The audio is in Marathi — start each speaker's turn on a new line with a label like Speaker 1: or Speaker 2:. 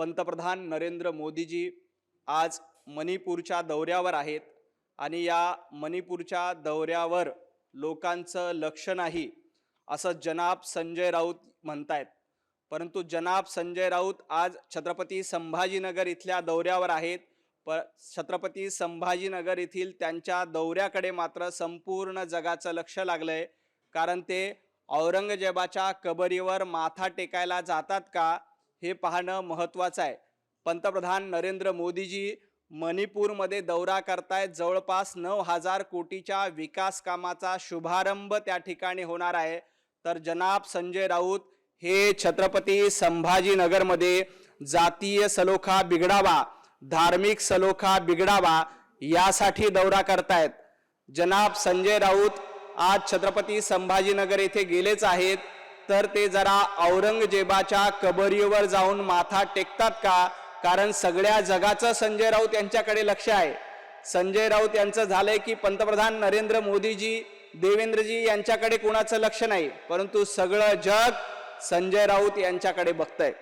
Speaker 1: पंतप्रधान नरेंद्र मोदीजी आज मणिपूरच्या दौऱ्यावर आहेत आणि या मणिपूरच्या दौऱ्यावर लोकांचं लक्ष नाही असं जनाब संजय राऊत म्हणतायत। परंतु जनाब संजय राऊत आज छत्रपती संभाजीनगर इथल्या दौऱ्यावर आहेत। छत्रपती संभाजीनगर येथील त्यांच्या दौऱ्याकडे मात्र संपूर्ण जगाचं लक्ष लागलंय, कारण ते औरंगजेबाच्या कबरीवर माथा टेकायला जातात का हे पाहणं महत्त्वाचं आहे। पंतप्रधान नरेंद्र मोदीजी मणिपूरमध्ये दौरा करतायत। जवळपास 9,000 कोटीच्या विकास कामाचा शुभारंभ त्या ठिकाणी होणार आहे। तर जनाब संजय राऊत हे छत्रपती संभाजीनगरमध्ये जातीय सलोखा बिघडावा, धार्मिक सलोखा बिघडावा यासाठी दौरा करतायत। जनाब संजय राऊत आज छत्रपती संभाजीनगर येथे गेलेच आहेत, तर ते जरा औरंगजेबाच्या कबरीवर जाऊन माथा टेकतात का? कारण सगळ्या जगाचं संजय राऊत यांच्याकडे लक्ष आहे। संजय राऊत यांचं झालंय की पंतप्रधान नरेंद्र मोदीजी, देवेंद्रजी यांच्याकडे कोणाचं लक्ष नाही, परंतु सगळं जग संजय राऊत यांच्याकडे बघतंय।